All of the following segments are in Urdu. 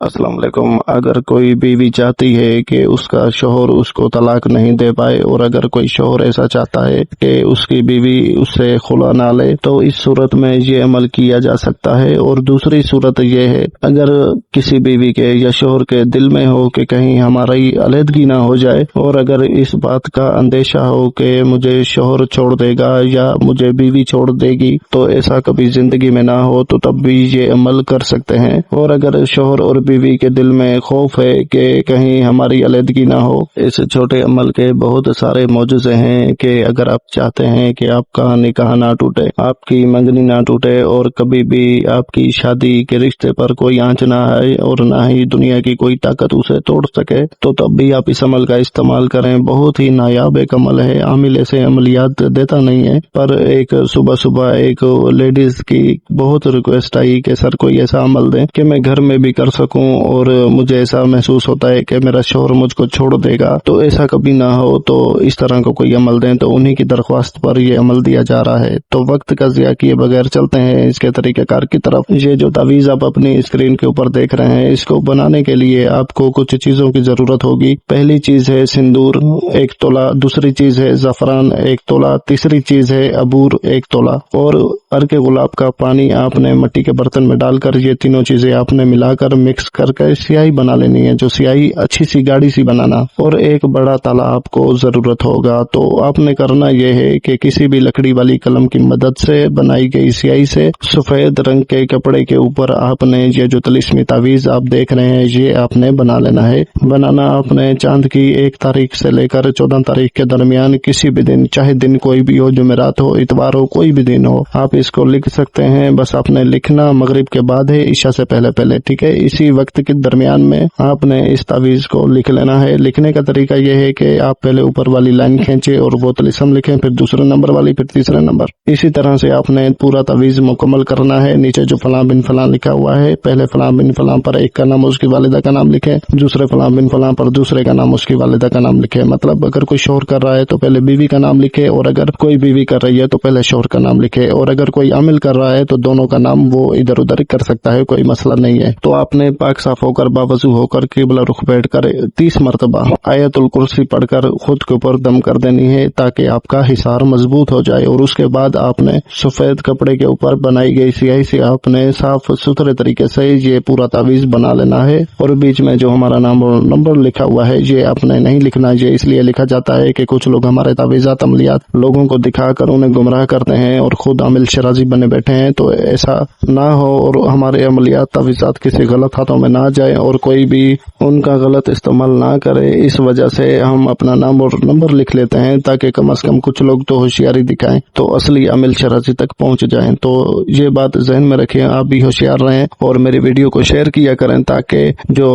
السلام علیکم۔ اگر کوئی بیوی چاہتی ہے کہ اس کا شوہر اس کو طلاق نہیں دے پائے، اور اگر کوئی شوہر ایسا چاہتا ہے کہ اس کی بیوی اس سے خلا نہ لے، تو اس صورت میں یہ عمل کیا جا سکتا ہے۔ اور دوسری صورت یہ ہے، اگر کسی بیوی کے یا شوہر کے دل میں ہو کہ کہیں ہماری علیحدگی نہ ہو جائے، اور اگر اس بات کا اندیشہ ہو کہ مجھے شوہر چھوڑ دے گا یا مجھے بیوی چھوڑ دے گی، تو ایسا کبھی زندگی میں نہ ہو تو تب بھی یہ عمل کر سکتے ہیں۔ اور اگر شوہر اور بیوی کے دل میں خوف ہے کہ کہیں ہماری علیحدگی نہ ہو، اس چھوٹے عمل کے بہت سارے معجزے ہیں کہ اگر آپ چاہتے ہیں کہ آپ کا نکاح نہ ٹوٹے، آپ کی منگنی نہ ٹوٹے، اور کبھی بھی آپ کی شادی کے رشتے پر کوئی آنچ نہ آئے، اور نہ ہی دنیا کی کوئی طاقت اسے توڑ سکے، تو تب بھی آپ اس عمل کا استعمال کریں۔ بہت ہی نایاب ایک عمل ہے۔ عامل ایسے عملیات دیتا نہیں ہے، پر ایک صبح ایک لیڈیز کی بہت ریکویسٹ آئی کہ سر کوئی ایسا عمل دیں کہ میں گھر میں بھی کر سکوں، اور مجھے ایسا محسوس ہوتا ہے کہ میرا شوہر مجھ کو چھوڑ دے گا، تو ایسا کبھی نہ ہو، تو اس طرح کا کوئی عمل دیں۔ تو انہی کی درخواست پر یہ عمل دیا جا رہا ہے۔ تو وقت کا ضیاع کیے بغیر چلتے ہیں اس کے طریقہ کار کی طرف۔ یہ جو تعویذ آپ اپنی اسکرین کے اوپر دیکھ رہے ہیں، اس کو بنانے کے لیے آپ کو کچھ چیزوں کی ضرورت ہوگی۔ پہلی چیز ہے سندور 1 تولہ، دوسری چیز ہے زعفران 1 تولہ، تیسری چیز ہے عبور 1 تولہ، اور عرق گلاب کا پانی آپ نے مٹی کے برتن میں ڈال کر یہ تینوں چیزیں آپ نے ملا کر مکس کر کے سیاہی بنا لینی ہے، جو سیاہی اچھی سی گاڑی سی بنانا، اور ایک بڑا تالا آپ کو ضرورت ہوگا۔ تو آپ نے کرنا یہ ہے کہ کسی بھی لکڑی والی قلم کی مدد سے بنائی گئی سیاہی سے سفید رنگ کے کپڑے کے اوپر آپ نے یہ جو طلسمی تعویذ آپ دیکھ رہے ہیں یہ آپ نے بنا لینا ہے۔ بنانا آپ نے چاند کی 1 تاریخ سے لے کر 14 تاریخ کے درمیان کسی بھی دن، چاہے دن کوئی بھی ہو، جمعرات ہو، اتوار ہو، کوئی بھی دن ہو، آپ اس کو لکھ سکتے ہیں۔ بس آپ نے لکھنا مغرب کے بعد ہے، عشاء سے پہلے، ٹھیک ہے؟ اسی وقت کے درمیان میں آپ نے اس تعویذ کو لکھ لینا ہے۔ لکھنے کا طریقہ یہ ہے کہ آپ پہلے اوپر والی لائن کھینچے اور وہ طلسم لکھیں، پھر دوسرے نمبر والی، پھر تیسرے نمبر، اسی طرح سے آپ نے پورا تعویذ مکمل کرنا ہے۔ نیچے جو فلاں بن فلاں لکھا ہوا ہے، پہلے فلاں بن فلاں پر ایک کا نام اس کی والدہ کا نام لکھے، دوسرے فلاں بن فلاں پر دوسرے کا نام اس کی والدہ کا نام لکھے۔ مطلب اگر کوئی شوہر کر رہا ہے تو پہلے بیوی کا نام لکھے، اور اگر کوئی بیوی کر رہی ہے تو پہلے شوہر کا نام لکھے، اور اگر کوئی عامل کر رہا ہے تو دونوں کا نام وہ ادھر ادھر کر سکتا ہے، کوئی مسئلہ نہیں ہے۔ تو آپ نے پاک صاف ہو کر باوضو ہو کر قبلہ رخ بیٹھ کر 30 مرتبہ آیت الکرسی پڑھ کر خود کے اوپر دم کر دینی ہے، تاکہ آپ کا حصار مضبوط ہو جائے۔ اور اس کے بعد آپ نے سفید کپڑے کے اوپر بنائی گئی سیاہی سے آپ نے صاف ستھرے طریقے سے یہ پورا تعویذ بنا لینا ہے۔ اور بیچ میں جو ہمارا نام اور نمبر لکھا ہوا ہے یہ آپ نے نہیں لکھنا۔ یہ اس لیے لکھا جاتا ہے کہ کچھ لوگ ہمارے تعویذات عملیات لوگوں کو دکھا کر انہیں گمراہ کرتے ہیں اور خود عامل شرازی بنے بیٹھے ہیں، تو ایسا نہ ہو، اور ہمارے عملیات تعویذات کسی غلط ہاتھوں میں نہ جائے اور کوئی بھی ان کا غلط استعمال نہ کرے۔ اس وجہ سے ہم اپنا نام اور نمبر لکھ لیتے ہیں، تاکہ کم از کم کچھ لوگ تو ہوشیاری دکھائیں تو اصلی عامل شرازی تک پہنچ جائیں۔ تو یہ بات ذہن میں رکھیں، آپ بھی ہوشیار رہیں اور میری ویڈیو کو شیئر کیا کریں، تاکہ جو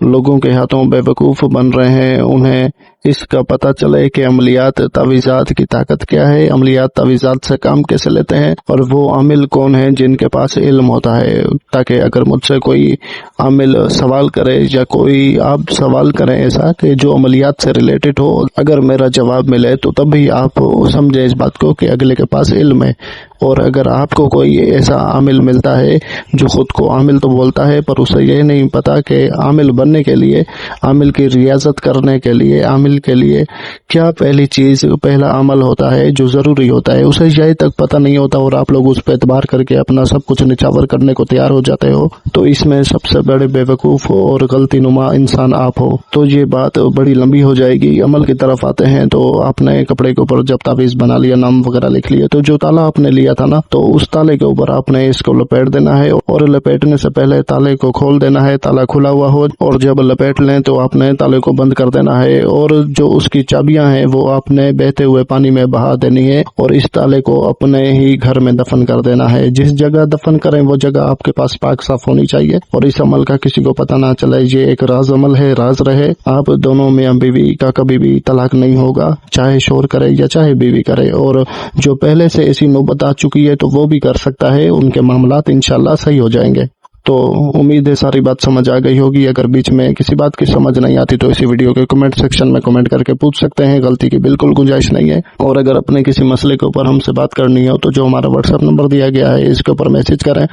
لوگوں کے ہاتھوں بے وقوف بن رہے ہیں انہیں اس کا پتہ چلے کہ عملیات تعویذات کی طاقت کیا ہے، عملیات تعویذات سے کام کیسے لیتے ہیں، اور وہ عامل کون ہیں جن کے پاس علم ہوتا ہے۔ تاکہ اگر مجھ سے کوئی عامل سوال کرے یا کوئی آپ سوال کریں ایسا کہ جو عملیات سے ریلیٹڈ ہو، اگر میرا جواب ملے تو تب بھی آپ سمجھیں اس بات کو کہ اگلے کے پاس علم ہے۔ اور اگر آپ کو کوئی ایسا عامل ملتا ہے جو خود کو عامل تو بولتا ہے پر اسے یہ نہیں پتا کہ عامل بننے کے لیے، عامل کی ریاضت کرنے کے لیے، عامل کے لیے کیا پہلی چیز، پہلا عمل ہوتا ہے جو ضروری ہوتا ہے، اسے یہی تک پتہ نہیں ہوتا، اور آپ لوگ اس پہ اعتبار کر کے اپنا سب کچھ نچھاور کرنے کو تیار ہو جاتے ہو، تو اس میں سب سے بڑے بے وقوف ہو اور غلطی نما انسان آپ ہو۔ تو یہ بات بڑی لمبی ہو جائے گی۔ عمل کی طرف آتے ہیں۔ تو آپ نے کپڑے کے اوپر جب تعویذ بنا لیا، نام وغیرہ لکھ لیے، تو جو تالا آپ نے لیا تھا نا، تو اس تالے کے اوپر آپ نے اس کو لپیٹ دینا ہے، اور لپیٹنے سے پہلے تالے کو کھول دینا ہے، تالا کھلا ہوا ہو، اور جب لپیٹ لیں تو آپ نے تالے کو بند کر دینا ہے، اور جو اس کی چابیاں ہیں وہ آپ نے بہتے ہوئے پانی میں بہا دینی ہے، اور اس تالے کو اپنے ہی گھر میں دفن کر دینا ہے۔ جس جگہ دفن کریں وہ جگہ آپ کے پاس پاک صاف ہونی چاہیے، اور اس عمل کا کسی کو پتہ نہ چلے۔ یہ ایک راز عمل ہے، راز رہے۔ آپ دونوں میاں بیوی کا کبھی بھی طلاق نہیں ہوگا، چاہے شوہر کرے یا چاہے بیوی کرے، اور جو پہلے سے ایسی نوبت آ چکی ہے تو وہ بھی کر سکتا ہے، ان کے معاملات انشاءاللہ صحیح ہو جائیں گے۔ تو امید ہے ساری بات سمجھ آ گئی ہوگی. اگر بیچ میں کسی بات کی سمجھ نہیں آتی تو اسی ویڈیو کے کمنٹ سیکشن میں کمنٹ کر کے پوچھ سکتے ہیں, غلطی کی بالکل گنجائش نہیں ہے. اور اگر اپنے کسی مسئلے کے اوپر ہم سے بات کرنی ہو تو جو ہمارا واٹس ایپ نمبر دیا گیا ہے اس کے اوپر میسج کریں,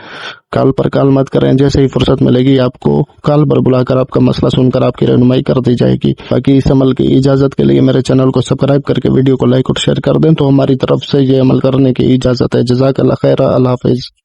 کال پر کال مت کریں. جیسے ہی فرصت ملے گی آپ کو کال پر بلا کر آپ کا مسئلہ سن کر آپ کی رہنمائی کر دی جائے گی. باقی اس عمل کی اجازت کے لیے میرے چینل کو سبسکرائب کر کے ویڈیو کو لائک اور شیئر کر دیں تو ہماری طرف سے یہ عمل کرنے کی اجازت ہے. جزاک اللہ خیر. اللہ حافظ.